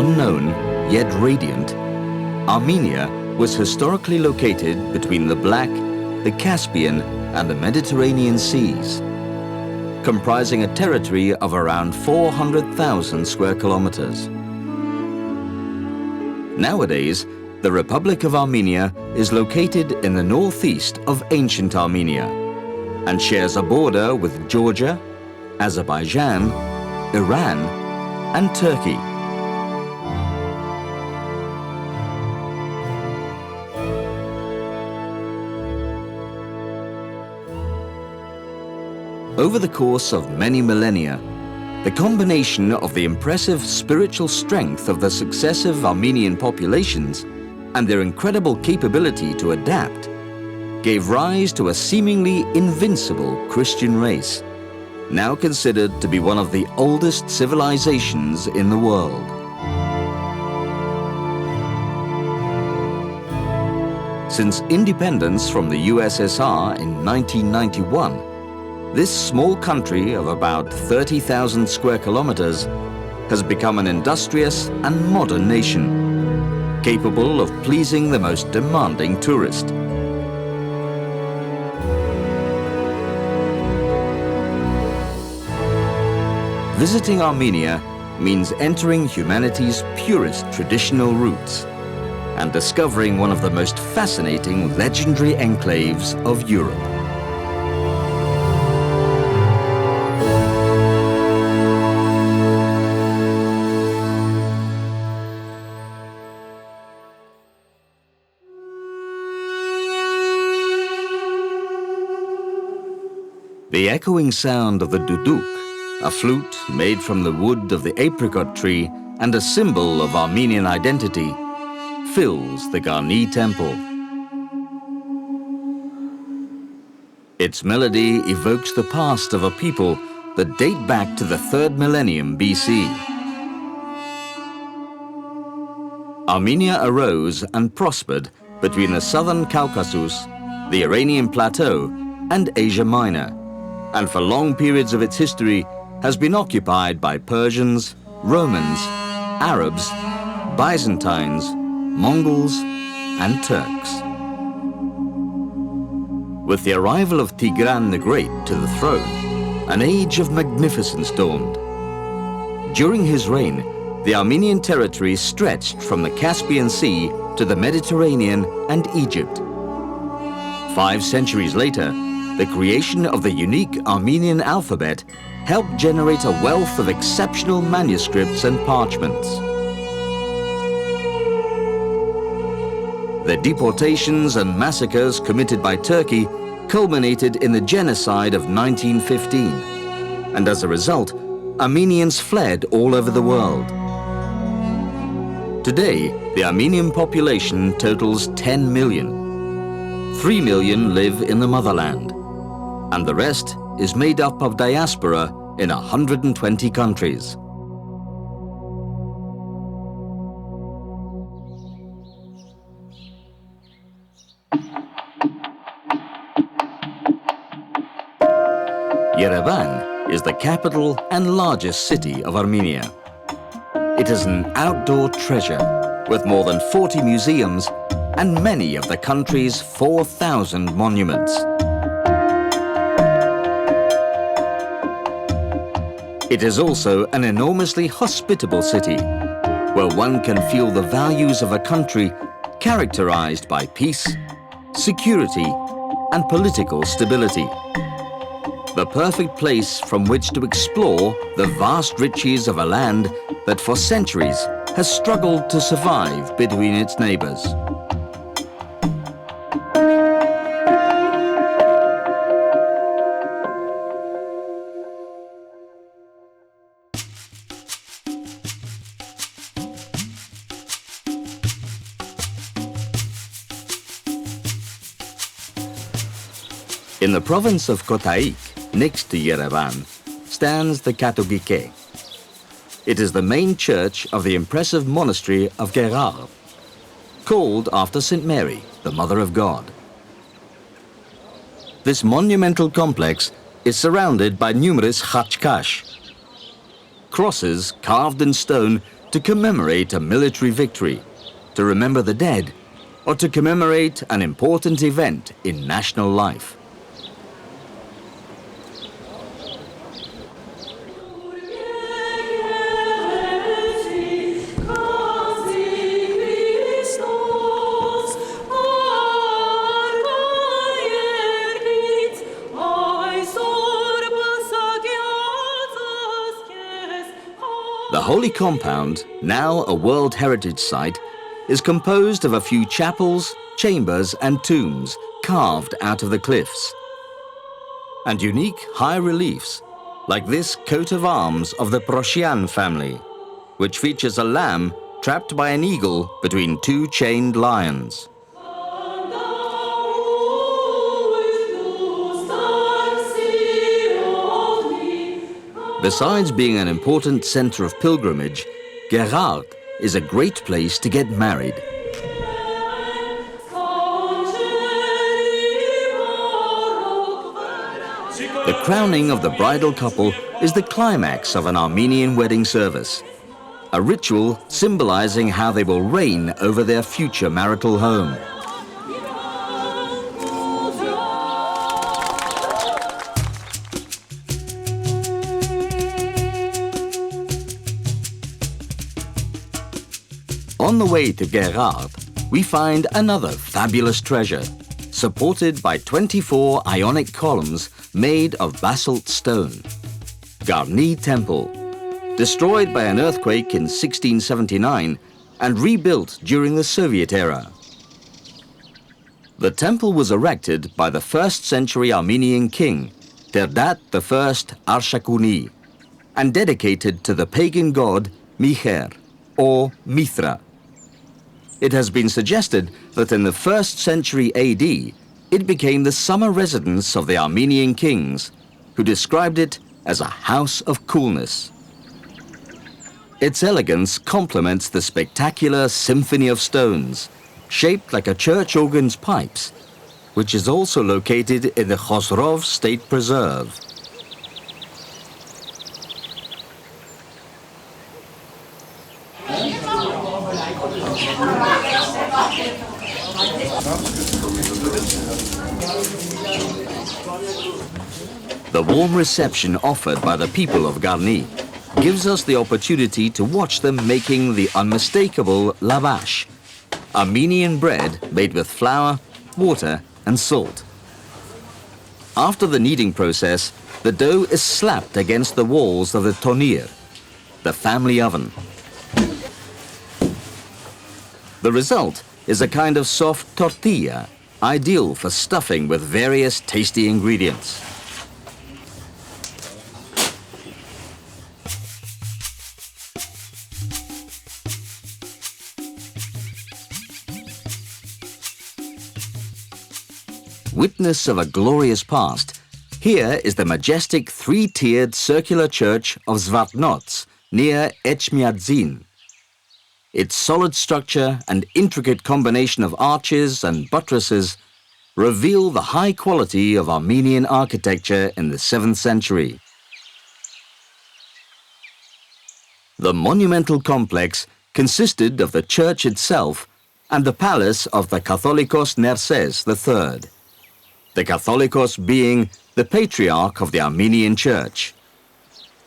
Unknown, yet radiant, Armenia was historically located between the Black, the Caspian, and the Mediterranean seas, comprising a territory of around 400,000 square kilometers. Nowadays, the Republic of Armenia is located in the northeast of ancient Armenia and shares a border with Georgia, Azerbaijan, Iran, and Turkey. Over the course of many millennia, the combination of the impressive spiritual strength of the successive Armenian populations and their incredible capability to adapt gave rise to a seemingly invincible Christian race, now considered to be one of the oldest civilizations in the world. Since independence from the USSR in 1991, this small country of about 30,000 square kilometers has become an industrious and modern nation, capable of pleasing the most demanding tourist. Visiting Armenia means entering humanity's purest traditional roots and discovering one of the most fascinating legendary enclaves of Europe. The echoing sound of the duduk, a flute made from the wood of the apricot tree and a symbol of Armenian identity, fills the Garni temple. Its melody evokes the past of a people that date back to the 3rd millennium BC. Armenia arose and prospered between the southern Caucasus, the Iranian Plateau, and Asia Minor, and for long periods of its history has been occupied by Persians, Romans, Arabs, Byzantines, Mongols, and Turks. With the arrival of Tigran the Great to the throne, an age of magnificence dawned. During his reign, the Armenian territory stretched from the Caspian Sea to the Mediterranean and Egypt. 5 centuries later, the creation of the unique Armenian alphabet helped generate a wealth of exceptional manuscripts and parchments. The deportations and massacres committed by Turkey culminated in the genocide of 1915, and as a result, Armenians fled all over the world. Today, the Armenian population totals 10 million. 3 million live in the motherland, and the rest is made up of diaspora in 120 countries. Yerevan is the capital and largest city of Armenia. It is an outdoor treasure with more than 40 museums and many of the country's 4,000 monuments. It is also an enormously hospitable city, where one can feel the values of a country characterized by peace, security, and political stability. The perfect place from which to explore the vast riches of a land that for centuries has struggled to survive between its neighbors. In the province of Kotaik, next to Yerevan, stands the Katogike. It is the main church of the impressive monastery of Gerar, called after St. Mary, the Mother of God. This monumental complex is surrounded by numerous khachkash, crosses carved in stone to commemorate a military victory, to remember the dead, or to commemorate an important event in national life. The Holy Compound, now a World Heritage Site, is composed of a few chapels, chambers and tombs carved out of the cliffs, and unique high reliefs like this coat of arms of the Procian family, which features a lamb trapped by an eagle between two chained lions. Besides being an important center of pilgrimage, Gerard is a great place to get married. The crowning of the bridal couple is the climax of an Armenian wedding service, a ritual symbolizing how they will reign over their future marital home. On the way to Gerard, we find another fabulous treasure, supported by 24 Ionic columns made of basalt stone. Garni Temple, destroyed by an earthquake in 1679 and rebuilt during the Soviet era. The temple was erected by the 1st century Armenian king, Terdat I Arshakuni, and dedicated to the pagan god Miher, or Mithra. It has been suggested that in the 1st century AD, it became the summer residence of the Armenian kings, who described it as a house of coolness. Its elegance complements the spectacular symphony of stones, shaped like a church organ's pipes, which is also located in the Khosrov State Preserve. The warm reception offered by the people of Garni gives us the opportunity to watch them making the unmistakable lavash, Armenian bread made with flour, water and salt. After the kneading process, the dough is slapped against the walls of the tonir, the family oven. The result is a kind of soft tortilla, ideal for stuffing with various tasty ingredients. Witness of a glorious past, here is the majestic three-tiered circular church of Zvartnots near Echmiadzin. Its solid structure and intricate combination of arches and buttresses reveal the high quality of Armenian architecture in the 7th century. The monumental complex consisted of the church itself and the palace of the Catholicos Nerses III, the Catholicos being the patriarch of the Armenian Church.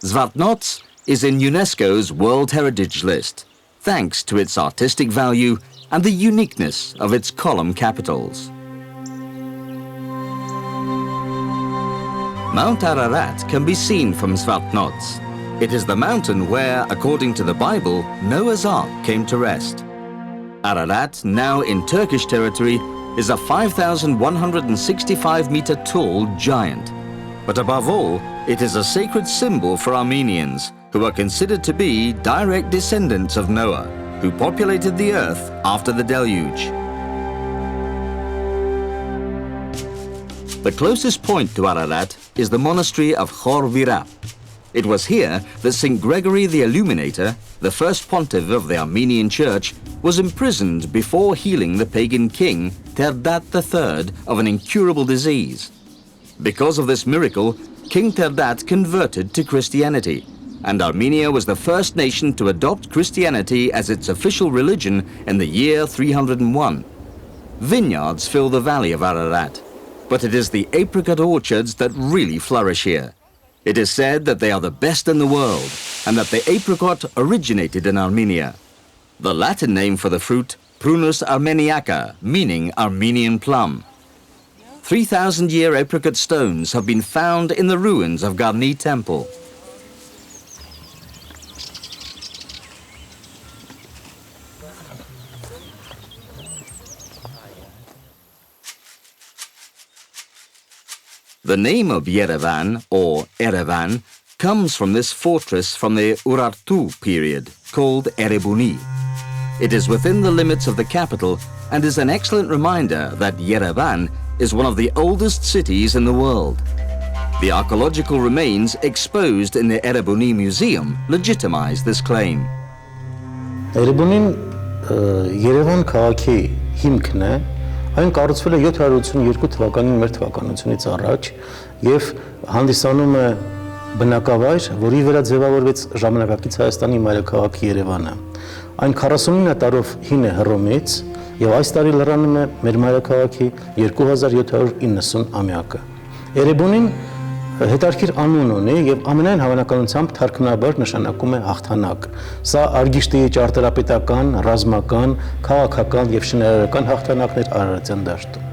Zvartnots is in UNESCO's World Heritage List, thanks to its artistic value and the uniqueness of its column capitals. Mount Ararat can be seen from Zvartnots. It is the mountain where, according to the Bible, Noah's Ark came to rest. Ararat, now in Turkish territory, is a 5,165-meter tall giant. But above all, it is a sacred symbol for Armenians, who are considered to be direct descendants of Noah, who populated the earth after the deluge. The closest point to Ararat is the monastery of Khor Virap. It was here that St. Gregory the Illuminator, the first pontiff of the Armenian Church, was imprisoned before healing the pagan king Terdat III of an incurable disease. Because of this miracle, King Terdat converted to Christianity, and Armenia was the first nation to adopt Christianity as its official religion in the year 301. Vineyards fill the valley of Ararat, but it is the apricot orchards that really flourish here. It is said that they are the best in the world, and that the apricot originated in Armenia. The Latin name for the fruit, Prunus armeniaca, meaning Armenian plum. 3,000-year apricot stones have been found in the ruins of Garni Temple. The name of Yerevan, or Erevan, comes from this fortress from the Urartu period, called Erebuni. It is within the limits of the capital and is an excellent reminder that Yerevan is one of the oldest cities in the world. The archaeological remains exposed in the Erebuni Museum legitimize this claim. Erebunin Yerevan քաղաքի հիմքն է, այն կառուցվել է 782 թվականին մեր թվականությունից առաջ եւ հանդիսանում է բնակավայր, որի վրա ձևավորվեց ժամանակակից Հայաստանի մայրաքաղաք Երևանը։ Այն 49 տարով հին է Հռոմից եւ այս տարի լրանում է մեր մայրաքաղաքի 2790 ամյակը։ Էրեբունին հետարքիր անուն ունի եւ ամենայն հավանականությամբ թարգմանաբար նշանակում է հաղթանակ։ Սա Արգիշտիի ճարտարապետական, ռազմական, քաղաքական եւ շինարարական հաղթանակներ Արարատյան դաշտում։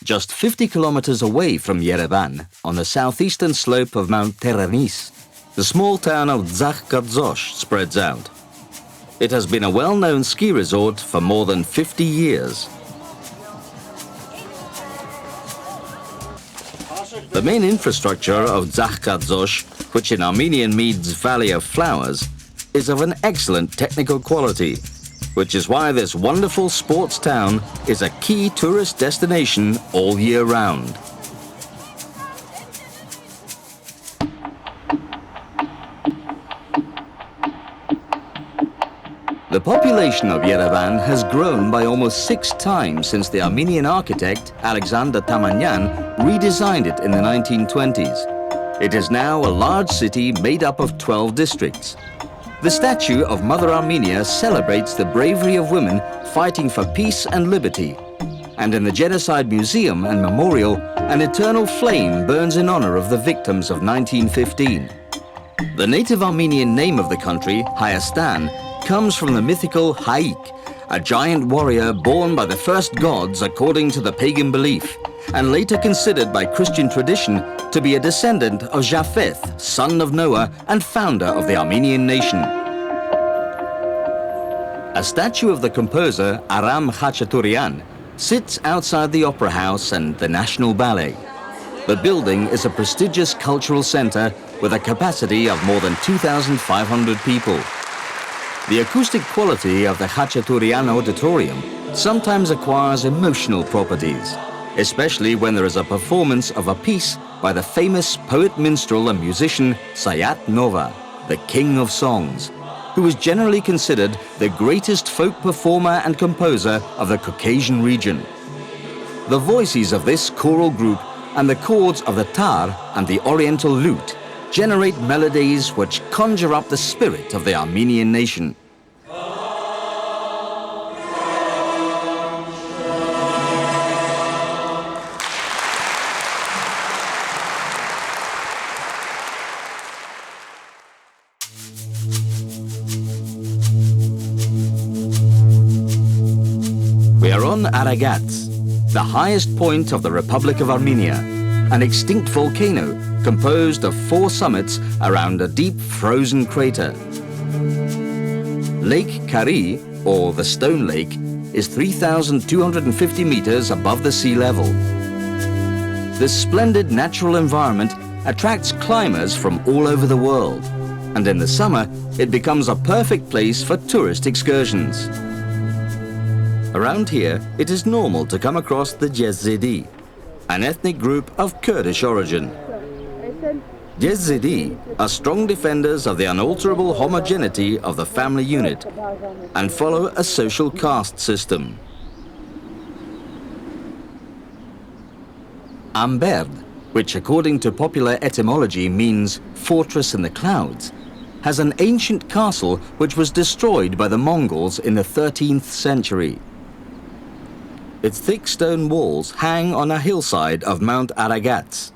Just 50 kilometers away from Yerevan, on the southeastern slope of Mount Teranis, the small town of Zakhkadzosh spreads out. It has been a well-known ski resort for more than 50 years. The main infrastructure of Zakhkadzosh, which in Armenian means Valley of Flowers, is of an excellent technical quality, which is why this wonderful sports town is a key tourist destination all year round. The population of Yerevan has grown by almost 6 times since the Armenian architect Alexander Tamanyan redesigned it in the 1920s. It is now a large city made up of 12 districts. The statue of Mother Armenia celebrates the bravery of women fighting for peace and liberty. And in the Genocide Museum and Memorial, an eternal flame burns in honor of the victims of 1915. The native Armenian name of the country, Hayastan, comes from the mythical Haik, a giant warrior born by the first gods according to the pagan belief, and later considered by Christian tradition to be a descendant of Japheth, son of Noah and founder of the Armenian nation. A statue of the composer Aram Khachaturian sits outside the Opera House and the National Ballet. The building is a prestigious cultural center with a capacity of more than 2,500 people. The acoustic quality of the Khachaturian Auditorium sometimes acquires emotional properties, especially when there is a performance of a piece by the famous poet, minstrel and musician Sayat Nova, the king of songs, who is generally considered the greatest folk performer and composer of the Caucasian region. The voices of this choral group and the chords of the tar and the oriental lute generate melodies which conjure up the spirit of the Armenian nation. We are on Aragats, the highest point of the Republic of Armenia, an extinct volcano composed of 4 summits around a deep frozen crater. Lake Kari, or the Stone Lake, is 3,250 meters above the sea level. This splendid natural environment attracts climbers from all over the world, and in the summer it becomes a perfect place for tourist excursions. Around here, it is normal to come across the Jezidi, an ethnic group of Kurdish origin. Jezidi are strong defenders of the unalterable homogeneity of the family unit and follow a social caste system. Amberd, which according to popular etymology means fortress in the clouds, has an ancient castle which was destroyed by the Mongols in the 13th century. Its thick stone walls hang on a hillside of Mount Aragats,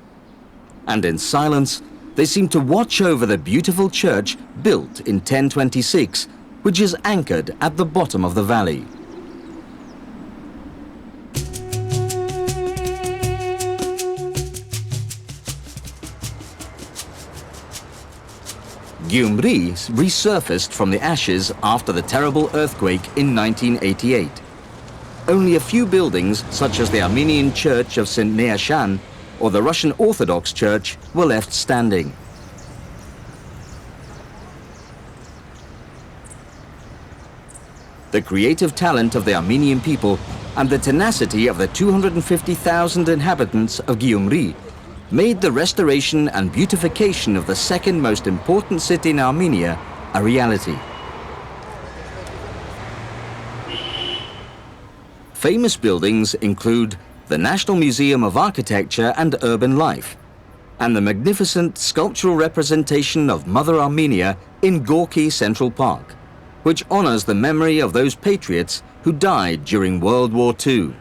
and in silence they seem to watch over the beautiful church built in 1026, which is anchored at the bottom of the valley. Gyumri resurfaced from the ashes after the terrible earthquake in 1988. Only a few buildings, such as the Armenian Church of St. Neashan or the Russian Orthodox Church, were left standing. The creative talent of the Armenian people and the tenacity of the 250,000 inhabitants of Gyumri made the restoration and beautification of the second most important city in Armenia a reality. Famous buildings include the National Museum of Architecture and Urban Life and the magnificent sculptural representation of Mother Armenia in Gorky Central Park, which honors the memory of those patriots who died during World War II.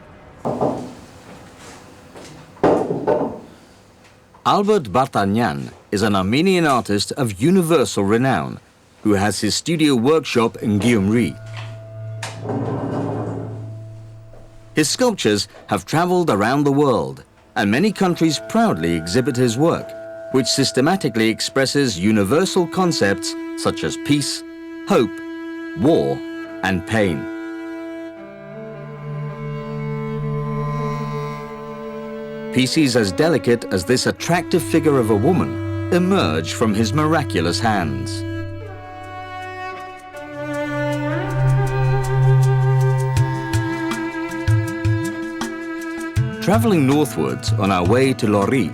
Albert Bartanyan is an Armenian artist of universal renown who has his studio workshop in Gyumri. His sculptures have traveled around the world, and many countries proudly exhibit his work, which systematically expresses universal concepts such as peace, hope, war, and pain. Pieces as delicate as this attractive figure of a woman emerge from his miraculous hands. Traveling northwards on our way to Lori,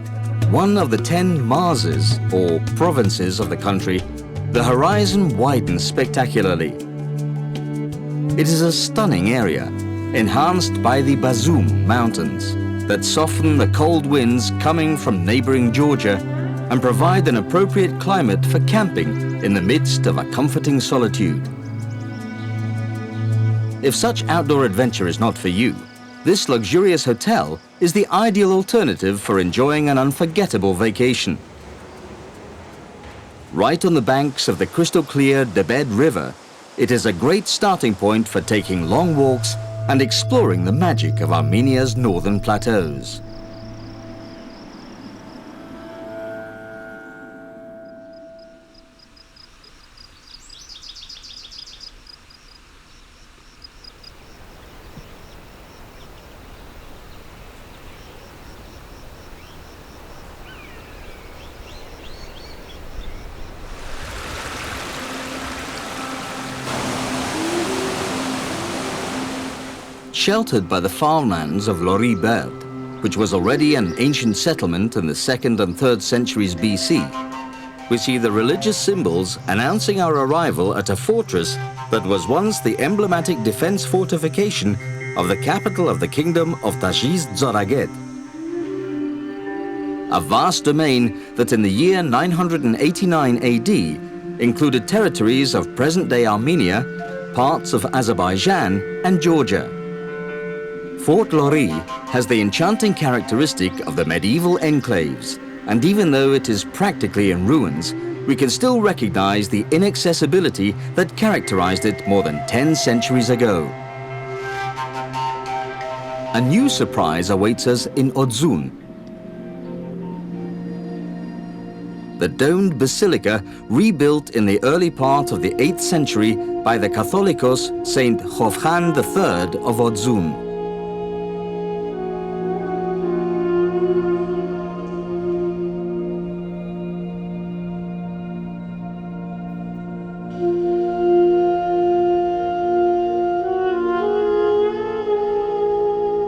one of the 10 Marses, or provinces of the country, the horizon widens spectacularly. It is a stunning area, enhanced by the Bazum Mountains, that soften the cold winds coming from neighboring Georgia and provide an appropriate climate for camping in the midst of a comforting solitude. If such outdoor adventure is not for you, this luxurious hotel is the ideal alternative for enjoying an unforgettable vacation. Right on the banks of the crystal-clear Debed River, it is a great starting point for taking long walks and exploring the magic of Armenia's northern plateaus. Sheltered by the farmlands of Lori Berd, which was already an ancient settlement in the 2nd and 3rd centuries BC, we see the religious symbols announcing our arrival at a fortress that was once the emblematic defense fortification of the capital of the kingdom of Tajiz Zoraget. A vast domain that in the year 989 AD included territories of present-day Armenia, parts of Azerbaijan and Georgia. Fort Lori has the enchanting characteristic of the medieval enclaves, and even though it is practically in ruins, we can still recognize the inaccessibility that characterized it more than 10 centuries ago. A new surprise awaits us in Odzun. The domed basilica rebuilt in the early part of the 8th century by the Catholicos Saint Hovhan III of Odzun.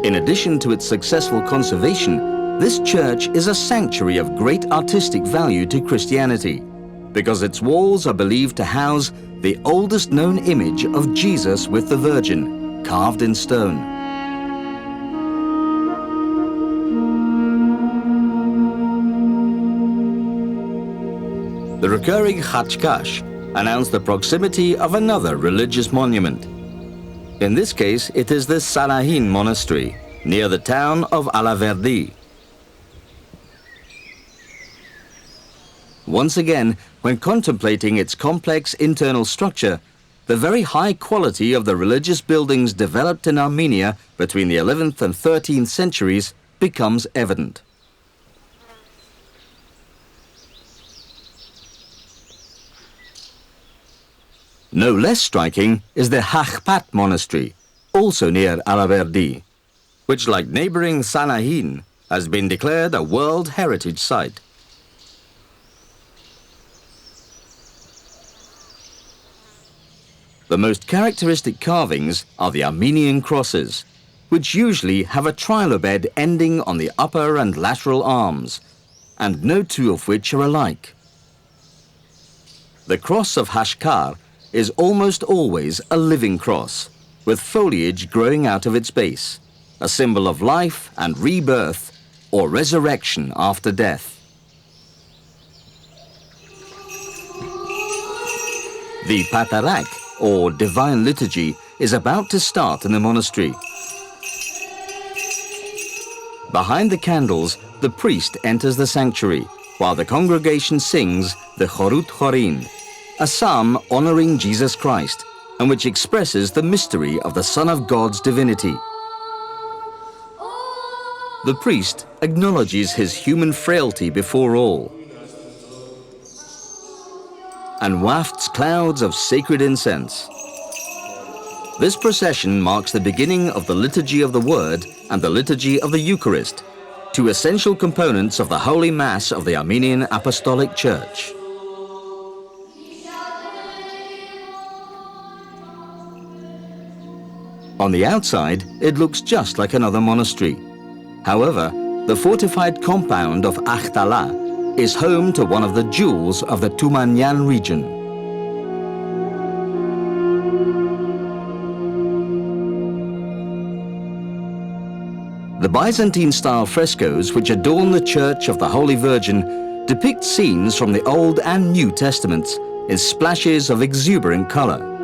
In addition to its successful conservation, this church is a sanctuary of great artistic value to Christianity, because its walls are believed to house the oldest known image of Jesus with the Virgin, carved in stone. The recurring Khachkash announced the proximity of another religious monument. In this case, it is the Sanahin monastery, near the town of Alaverdi. Once again, when contemplating its complex internal structure, the very high quality of the religious buildings developed in Armenia between the 11th and 13th centuries becomes evident. No less striking is the Hakhpat monastery, also near Alaverdi, which, like neighboring Sanahin, has been declared a World Heritage Site. The most characteristic carvings are the Armenian crosses, which usually have a trilobed ending on the upper and lateral arms, and no two of which are alike. The cross of Hashkar is almost always a living cross, with foliage growing out of its base, a symbol of life and rebirth or resurrection after death. The Patarak, or Divine Liturgy, is about to start in the monastery. Behind the candles, the priest enters the sanctuary, while the congregation sings the Chorut Chorin, a psalm honoring Jesus Christ, and which expresses the mystery of the Son of God's divinity. The priest acknowledges his human frailty before all, and wafts clouds of sacred incense. This procession marks the beginning of the Liturgy of the Word and the Liturgy of the Eucharist, two essential components of the Holy Mass of the Armenian Apostolic Church. On the outside, it looks just like another monastery. However, the fortified compound of Akhtala is home to one of the jewels of the Tumanyan region. The Byzantine-style frescoes which adorn the Church of the Holy Virgin depict scenes from the Old and New Testaments in splashes of exuberant color.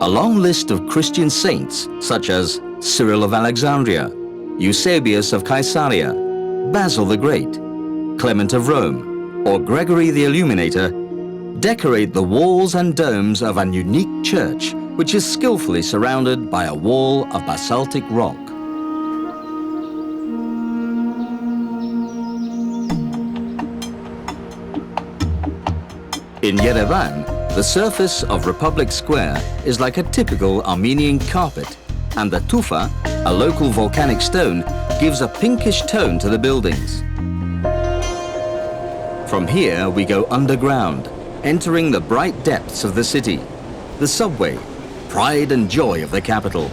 A long list of Christian saints, such as Cyril of Alexandria, Eusebius of Caesarea, Basil the Great, Clement of Rome, or Gregory the Illuminator, decorate the walls and domes of an unique church which is skillfully surrounded by a wall of basaltic rock. In Yerevan, the surface of Republic Square is like a typical Armenian carpet, and the tufa, a local volcanic stone, gives a pinkish tone to the buildings. From here we go underground, entering the bright depths of the city, the subway, pride and joy of the capital.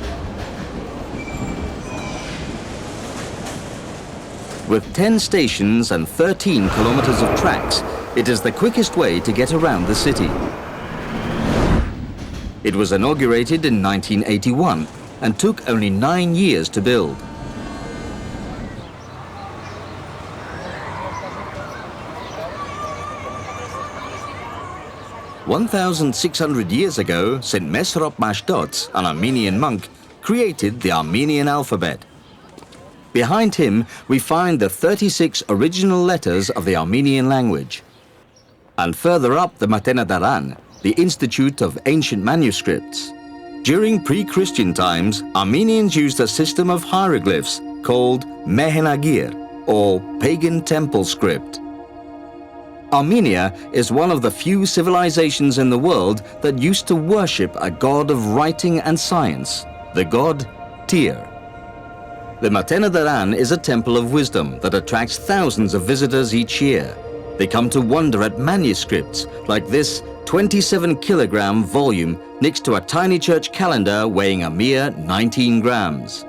With 10 stations and 13 kilometers of tracks, it is the quickest way to get around the city. It was inaugurated in 1981 and took only 9 years to build. "1,600 years ago, St. Mesrop Mashtots, an Armenian monk, created the Armenian alphabet. Behind him, we find the 36 original letters of the Armenian language. And further up, the Matenadaran, the Institute of Ancient Manuscripts. During pre-Christian times, Armenians used a system of hieroglyphs called Mehenagir, or pagan temple script. Armenia is one of the few civilizations in the world that used to worship a god of writing and science, the god Tyr. The Matenadaran is a temple of wisdom that attracts thousands of visitors each year. They come to wonder at manuscripts like this 27-kilogram volume next to a tiny church calendar weighing a mere 19 grams.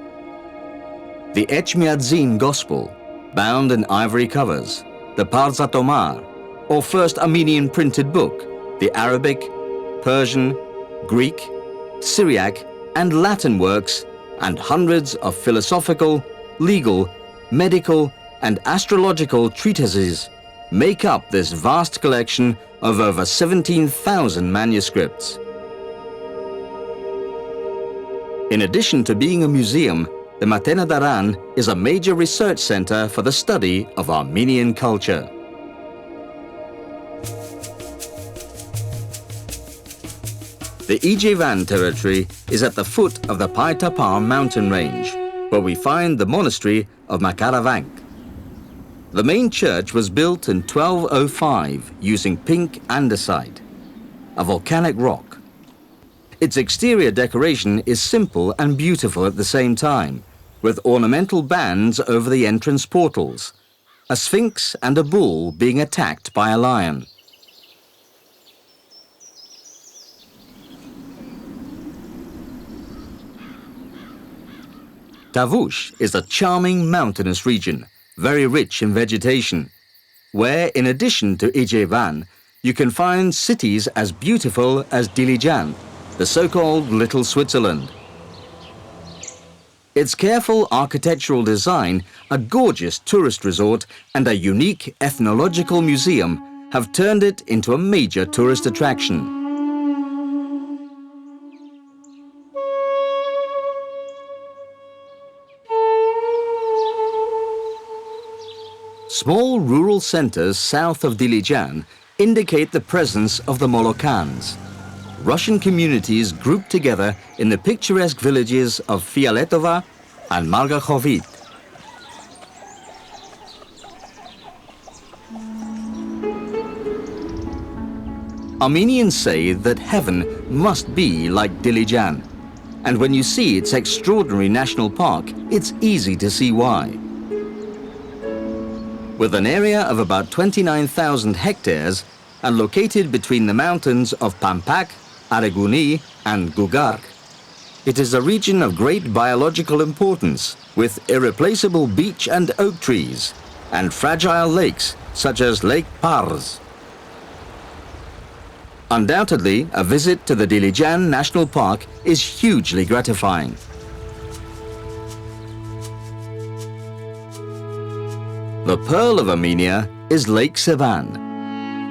The Echmiadzin Gospel, bound in ivory covers, the Parzat Omar, or first Armenian printed book, the Arabic, Persian, Greek, Syriac, and Latin works, and hundreds of philosophical, legal, medical, and astrological treatises make up this vast collection of over 17,000 manuscripts. In addition to being a museum, the Matena Daran is a major research center for the study of Armenian culture. The Ijevan territory is at the foot of the Paitapar mountain range, where we find the monastery of Makaravank. The main church was built in 1205 using pink andesite, a volcanic rock. Its exterior decoration is simple and beautiful at the same time, with ornamental bands over the entrance portals, a sphinx and a bull being attacked by a lion. Tavush is a charming mountainous region, very rich in vegetation, where in addition to Ijevan, you can find cities as beautiful as Dilijan, the so-called Little Switzerland. Its careful architectural design, a gorgeous tourist resort, and a unique ethnological museum have turned it into a major tourist attraction. Small rural centers south of Dilijan indicate the presence of the Molokans, Russian communities grouped together in the picturesque villages of Fialetova and Margachovit. Armenians say that heaven must be like Dilijan, and when you see its extraordinary national park, it's easy to see why. With an area of about 29,000 hectares and located between the mountains of Pampak, Areguni and Gugark, it is a region of great biological importance with irreplaceable beech and oak trees and fragile lakes such as Lake Pars. Undoubtedly, a visit to the Dilijan National Park is hugely gratifying. The pearl of Armenia is Lake Sevan.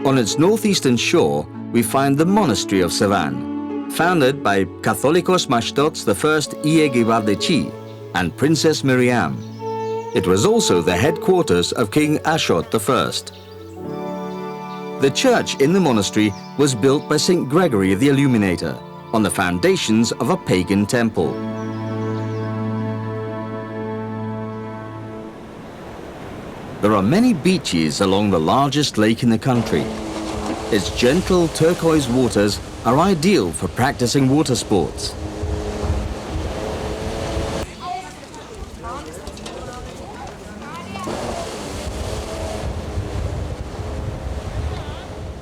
On its northeastern shore, we find the monastery of Sevan, founded by Catholicos Mashtots I Iegivardeci and Princess Miriam. It was also the headquarters of King Ashot I. The church in the monastery was built by St. Gregory the Illuminator on the foundations of a pagan temple. There are many beaches along the largest lake in the country. Its gentle turquoise waters are ideal for practicing water sports.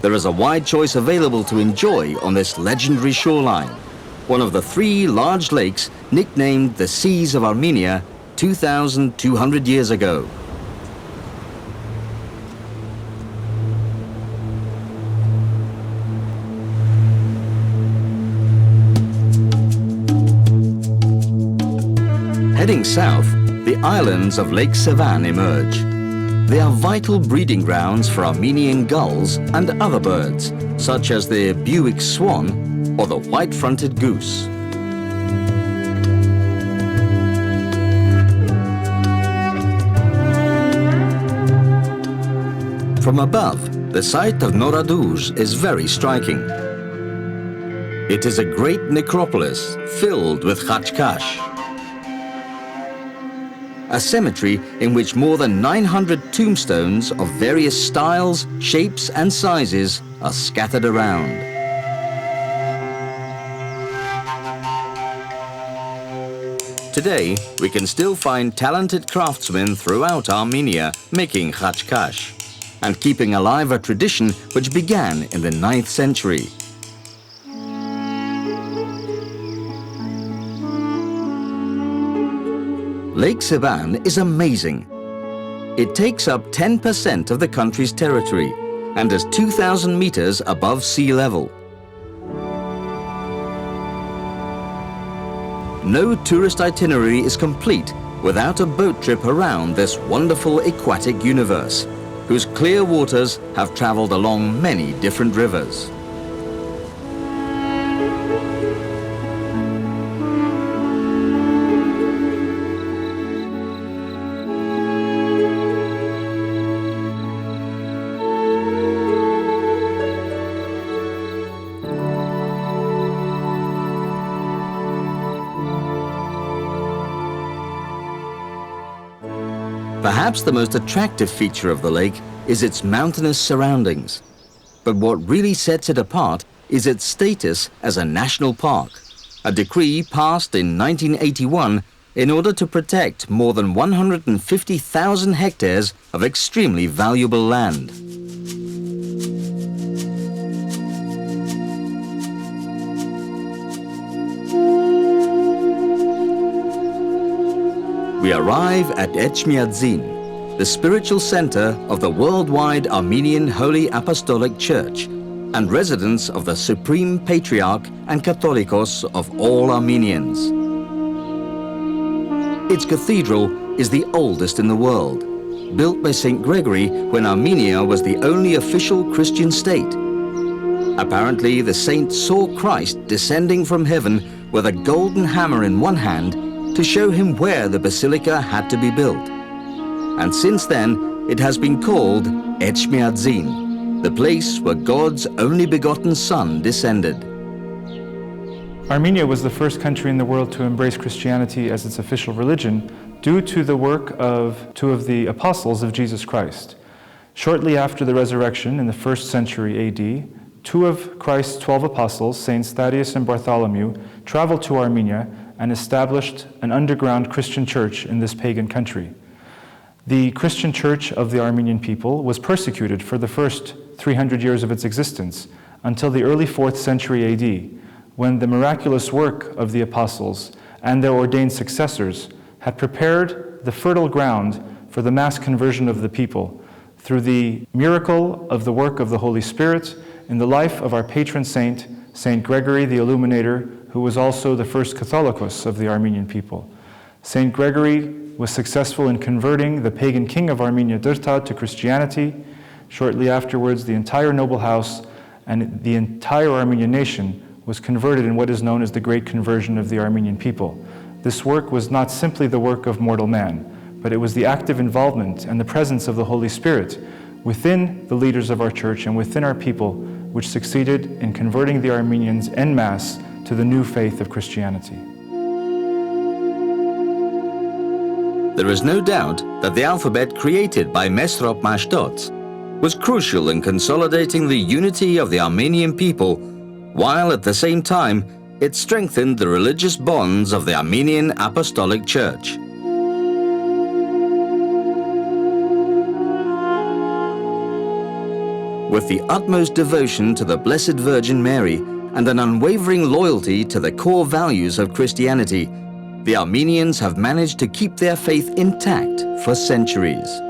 There is a wide choice available to enjoy on this legendary shoreline, one of the 3 large lakes nicknamed the Seas of Armenia 2,200 years ago. Heading south, the islands of Lake Sevan emerge. They are vital breeding grounds for Armenian gulls and other birds, such as the Buick swan or the white-fronted goose. From above, the site of Noraduz is very striking. It is a great necropolis filled with khachkash, a cemetery in which more than 900 tombstones of various styles, shapes and sizes are scattered around. Today, we can still find talented craftsmen throughout Armenia making khachkash and keeping alive a tradition which began in the 9th century. Lake Sevan is amazing. It takes up 10% of the country's territory and is 2,000 meters above sea level. no tourist itinerary is complete without a boat trip around this wonderful aquatic universe, whose clear waters have traveled along many different rivers. Perhaps the most attractive feature of the lake is its mountainous surroundings. But what really sets it apart is its status as a national park, a decree passed in 1981 in order to protect more than 150,000 hectares of extremely valuable land. We arrive at Etchmiadzin, the spiritual center of the worldwide Armenian Holy Apostolic Church and residence of the Supreme Patriarch and Catholicos of all Armenians. Its cathedral is the oldest in the world, built by St. Gregory when Armenia was the only official Christian state. Apparently, the saint saw Christ descending from heaven with a golden hammer in one hand to show him where the basilica had to be built. And since then, it has been called Etchmiadzin, the place where God's only begotten Son descended. Armenia was the first country in the world to embrace Christianity as its official religion due to the work of two of the apostles of Jesus Christ. Shortly after the resurrection in the 1st century AD, two of Christ's 12 apostles, Saints Thaddeus and Bartholomew, traveled to Armenia and established an underground Christian church in this pagan country. The Christian church of the Armenian people was persecuted for the first 300 years of its existence until the early 4th century AD, when the miraculous work of the apostles and their ordained successors had prepared the fertile ground for the mass conversion of the people through the miracle of the work of the Holy Spirit in the life of our patron saint, Saint Gregory the Illuminator, who was also the first Catholicos of the Armenian people. Saint Gregory was successful in converting the pagan king of Armenia, Dërtad, to Christianity. Shortly afterwards, the entire noble house and the entire Armenian nation was converted in what is known as the Great Conversion of the Armenian people. This work was not simply the work of mortal man, but it was the active involvement and the presence of the Holy Spirit within the leaders of our church and within our people, which succeeded in converting the Armenians en masse to the new faith of Christianity. There is no doubt that the alphabet created by Mesrop Mashtots was crucial in consolidating the unity of the Armenian people, while at the same time it strengthened the religious bonds of the Armenian Apostolic Church. With the utmost devotion to the Blessed Virgin Mary and an unwavering loyalty to the core values of Christianity, the Armenians have managed to keep their faith intact for centuries.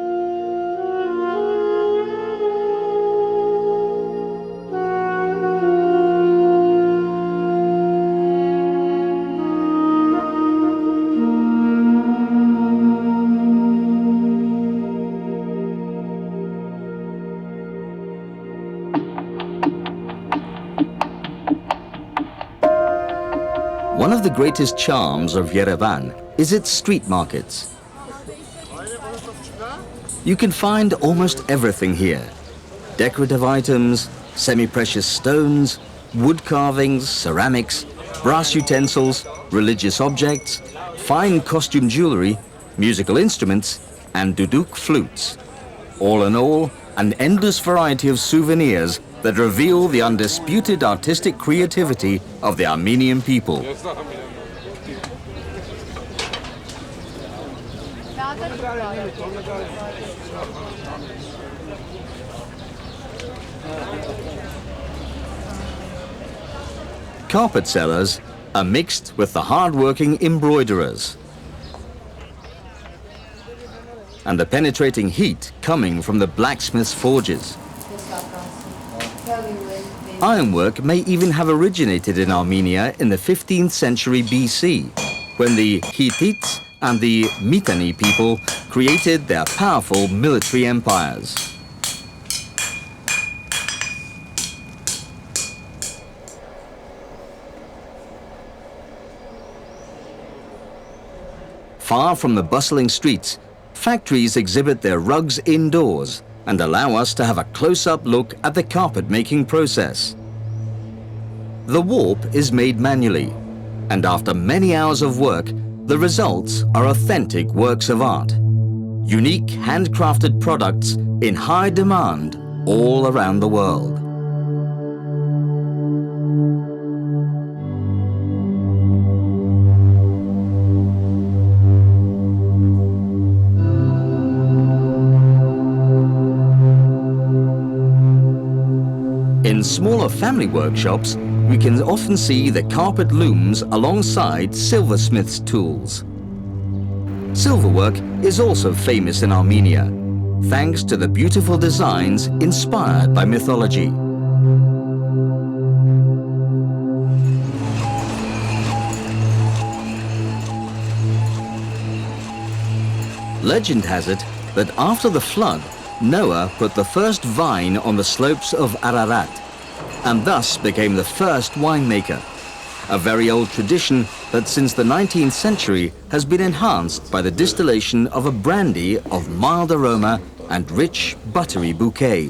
One of the greatest charms of Yerevan is its street markets. You can find almost everything here: decorative items, semi-precious stones, wood carvings, ceramics, brass utensils, religious objects, fine costume jewelry, musical instruments, and duduk flutes. All in all, an endless variety of souvenirs that reveal the undisputed artistic creativity of the Armenian people. Carpet sellers are mixed with the hard-working embroiderers, and the penetrating heat coming from the blacksmith's forges. Ironwork may even have originated in Armenia in the 15th century BC, when the Hittites and the Mitanni people created their powerful military empires. Far from the bustling streets, factories exhibit their rugs indoors and allow us to have a close-up look at the carpet-making process. The warp is made manually, and after many hours of work, the results are authentic works of art. Unique handcrafted products in high demand all around the world. In smaller family workshops, we can often see the carpet looms alongside silversmith's tools. Silverwork is also famous in Armenia, thanks to the beautiful designs inspired by mythology. Legend has it that after the flood, Noah put the first vine on the slopes of Ararat, and thus became the first winemaker, a very old tradition that since the 19th century has been enhanced by the distillation of a brandy of mild aroma and rich, buttery bouquet.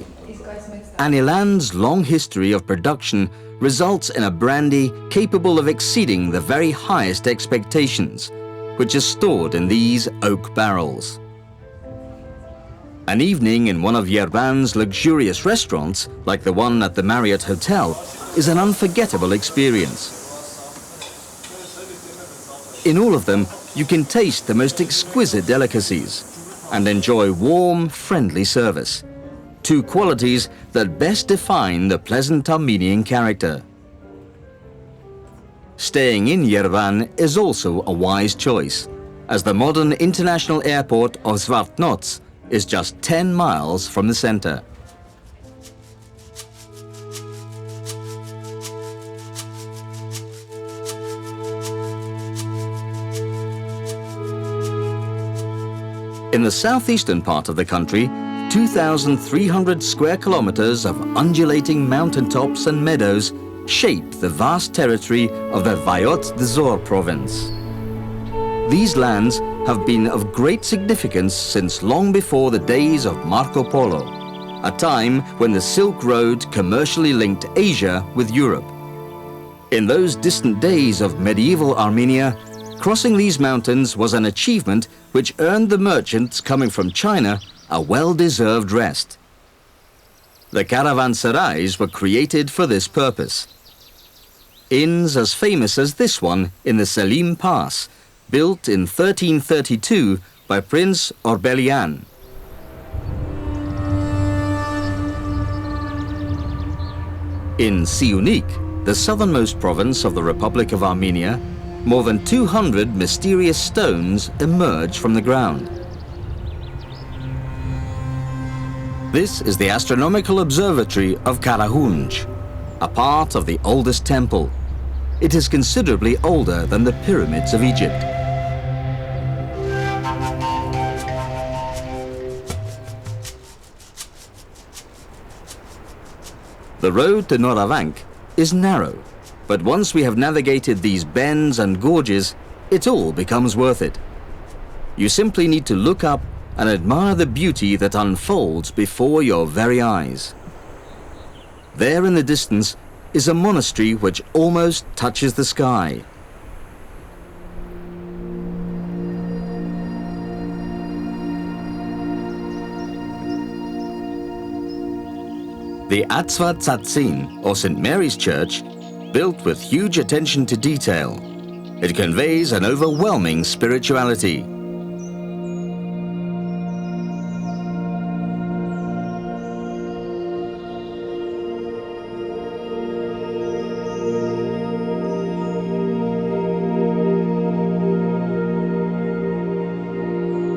Anilan's long history of production results in a brandy capable of exceeding the very highest expectations, which is stored in these oak barrels. An evening in one of Yerevan's luxurious restaurants, like the one at the Marriott Hotel, is an unforgettable experience. In all of them, you can taste the most exquisite delicacies and enjoy warm, friendly service, two qualities that best define the pleasant Armenian character. Staying in Yerevan is also a wise choice, as the modern international airport of Zvartnots is just 10 miles from the center. In the southeastern part of the country, 2,300 square kilometers of undulating mountaintops and meadows shape the vast territory of the Vayot Dzor province. These lands have been of great significance since long before the days of Marco Polo, a time when the Silk Road commercially linked Asia with Europe. In those distant days of medieval Armenia, crossing these mountains was an achievement which earned the merchants coming from China a well-deserved rest. The caravanserais were created for this purpose. Inns as famous as this one in the Selim Pass, built in 1332 by Prince Orbelian. In Siunik, the southernmost province of the Republic of Armenia, more than 200 mysterious stones emerge from the ground. This is the astronomical observatory of Karahunj, a part of the oldest temple. It is considerably older than the pyramids of Egypt. The road to Noravank is narrow, but once we have navigated these bends and gorges, it all becomes worth it. You simply need to look up and admire the beauty that unfolds before your very eyes. There in the distance is a monastery which almost touches the sky. The Atzva Tzatzin, or St. Mary's Church, built with huge attention to detail. It conveys an overwhelming spirituality.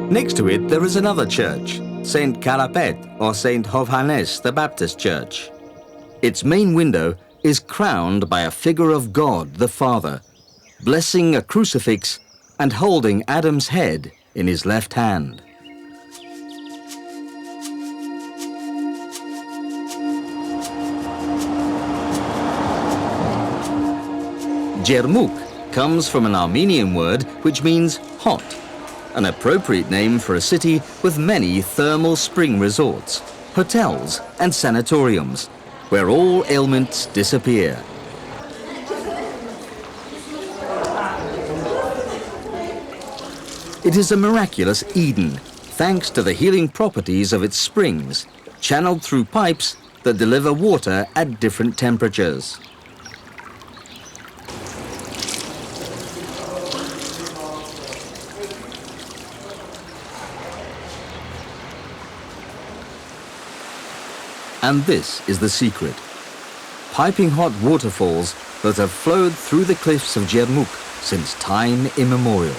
Next to it, there is another church, St. Karapet or St. Hovhannes the Baptist Church. Its main window is crowned by a figure of God the Father, blessing a crucifix and holding Adam's head in his left hand. Jermuk comes from an Armenian word which means hot, an appropriate name for a city with many thermal spring resorts, hotels and sanatoriums, where all ailments disappear. It is a miraculous Eden, thanks to the healing properties of its springs, channeled through pipes that deliver water at different temperatures. And this is the secret. Piping hot waterfalls that have flowed through the cliffs of Jermuk since time immemorial.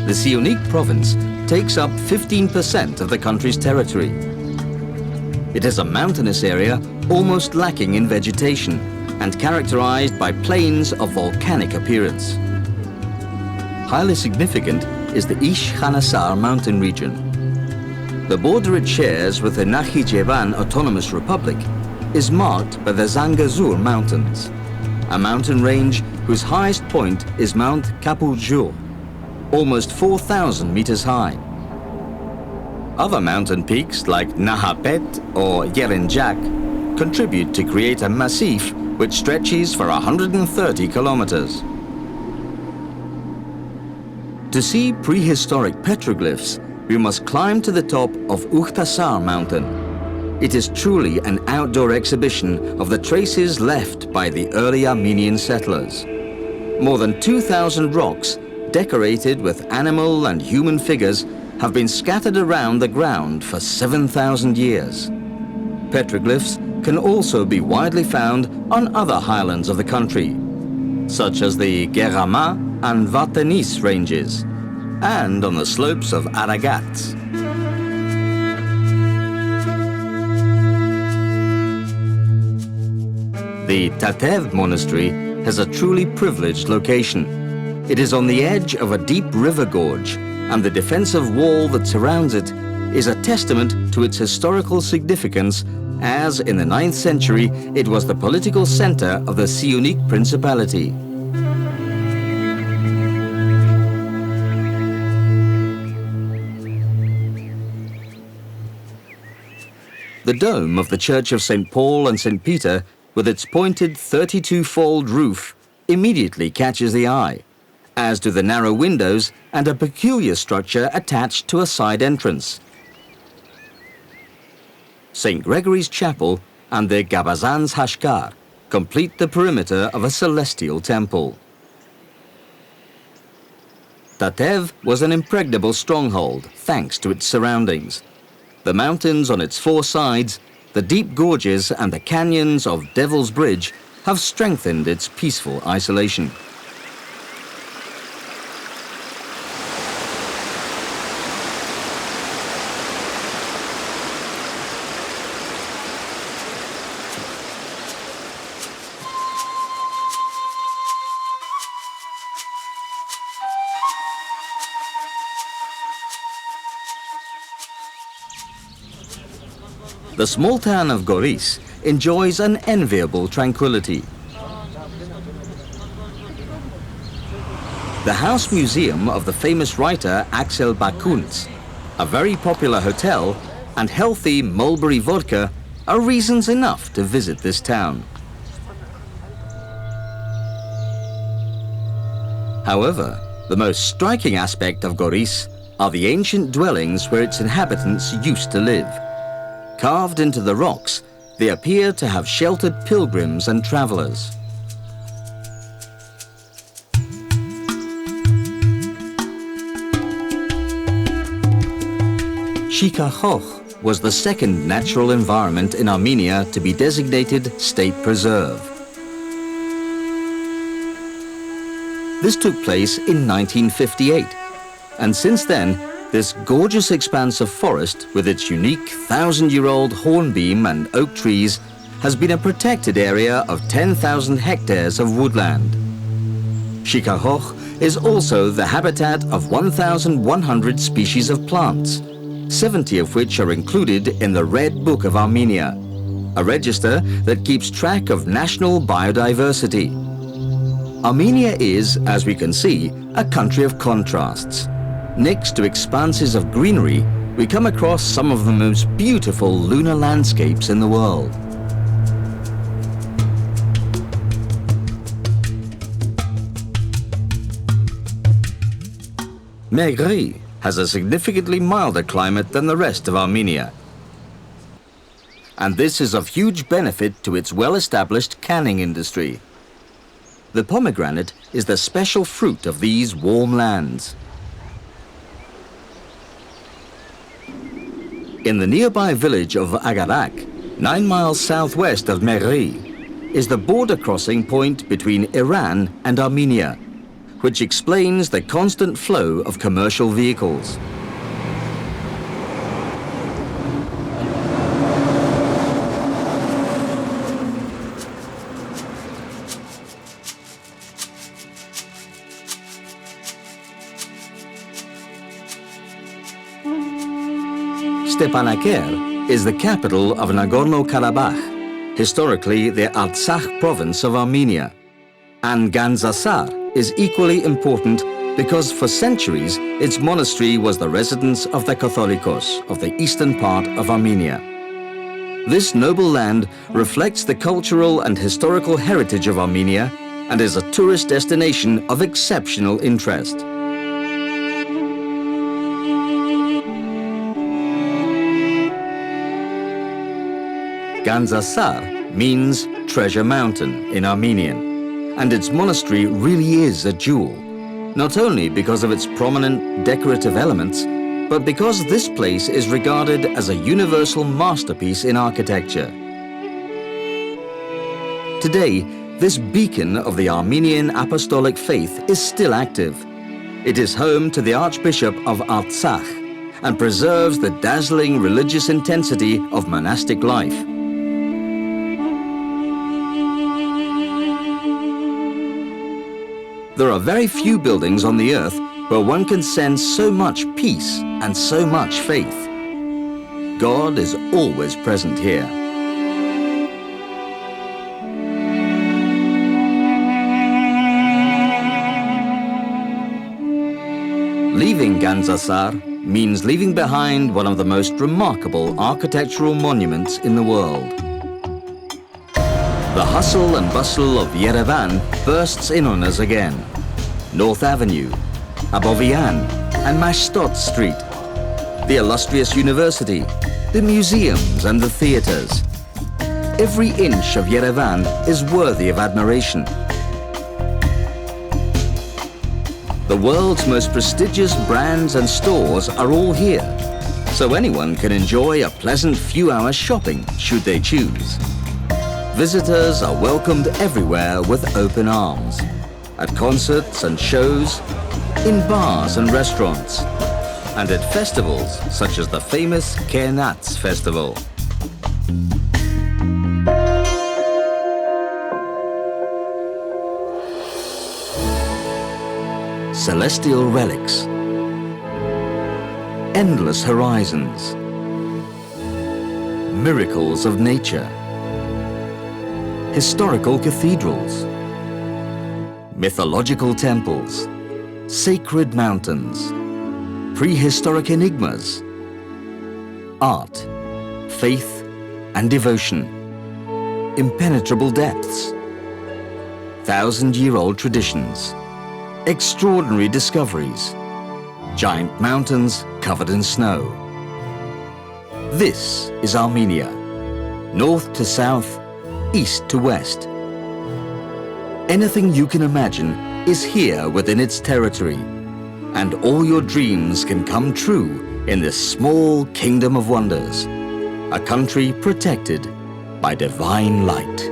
The Siunik province takes up 15% of the country's territory. It is a mountainous area almost lacking in vegetation and characterized by plains of volcanic appearance. Highly significant is the Ish Khanasar mountain region. The border it shares with the Nakhichevan Autonomous Republic is marked by the Zangezur Mountains, a mountain range whose highest point is Mount Kapurjur, almost 4,000 meters high. Other mountain peaks like Nahapet or Yerenjak contribute to create a massif which stretches for 130 kilometers. To see prehistoric petroglyphs, we must climb to the top of Ukhtasar mountain. It is truly an outdoor exhibition of the traces left by the early Armenian settlers. More than 2,000 rocks decorated with animal and human figures have been scattered around the ground for 7,000 years. Petroglyphs can also be widely found on other highlands of the country, such as the Gerama and Vartanis ranges, and on the slopes of Aragat. The Tatev monastery has a truly privileged location. It is on the edge of a deep river gorge, and the defensive wall that surrounds it is a testament to its historical significance, as in the 9th century it was the political center of the Siunik Principality. The dome of the Church of St. Paul and St. Peter, with its pointed 32-fold roof, immediately catches the eye, as do the narrow windows and a peculiar structure attached to a side entrance. St. Gregory's Chapel and the Gabazans Hashkar complete the perimeter of a celestial temple. Tatev was an impregnable stronghold thanks to its surroundings. The mountains on its 4 sides, the deep gorges and the canyons of Devil's Bridge have strengthened its peaceful isolation. The small town of Goris enjoys an enviable tranquility. The House Museum of the famous writer Axel Bakuntz, a very popular hotel, and healthy mulberry vodka are reasons enough to visit this town. However, the most striking aspect of Goris are the ancient dwellings where its inhabitants used to live. Carved into the rocks, they appear to have sheltered pilgrims and travelers. Shikhachoch was the second natural environment in Armenia to be designated state preserve. This took place in 1958, and since then, this gorgeous expanse of forest with its unique 1,000-year-old hornbeam and oak trees has been a protected area of 10,000 hectares of woodland. Shikahoch is also the habitat of 1,100 species of plants, 70 of which are included in the Red Book of Armenia, a register that keeps track of national biodiversity. Armenia is, as we can see, a country of contrasts. Next to expanses of greenery, we come across some of the most beautiful lunar landscapes in the world. Megri has a significantly milder climate than the rest of Armenia. And this is of huge benefit to its well-established canning industry. The pomegranate is the special fruit of these warm lands. In the nearby village of Agarak, 9 miles southwest of Megri, is the border crossing point between Iran and Armenia, which explains the constant flow of commercial vehicles. Stepanakert is the capital of Nagorno-Karabakh, historically the Artsakh province of Armenia. And Gandzasar is equally important because for centuries its monastery was the residence of the Catholicos of the eastern part of Armenia. This noble land reflects the cultural and historical heritage of Armenia and is a tourist destination of exceptional interest. Gandzasar means treasure mountain in Armenian, and its monastery really is a jewel, not only because of its prominent decorative elements, but because this place is regarded as a universal masterpiece in architecture. Today, this beacon of the Armenian Apostolic faith is still active. It is home to the Archbishop of Artsakh and preserves the dazzling religious intensity of monastic life. There are very few buildings on the earth where one can sense so much peace and so much faith. God is always present here. Leaving Gandzasar means leaving behind one of the most remarkable architectural monuments in the world. The hustle and bustle of Yerevan bursts in on us again. North Avenue, Abovian and Mashstot Street, the illustrious university, the museums and the theatres. Every inch of Yerevan is worthy of admiration. The world's most prestigious brands and stores are all here, so anyone can enjoy a pleasant few hours shopping should they choose. Visitors are welcomed everywhere with open arms, at concerts and shows, in bars and restaurants, and at festivals such as the famous Kernats Festival. Celestial relics, endless horizons, miracles of nature, historical cathedrals, mythological temples, sacred mountains, prehistoric enigmas, art, faith and devotion, impenetrable depths, 1,000-year-old traditions, extraordinary discoveries, giant mountains covered in snow. This is Armenia, north to south, east to west. Anything you can imagine is here within its territory, and all your dreams can come true in this small kingdom of wonders, a country protected by divine light.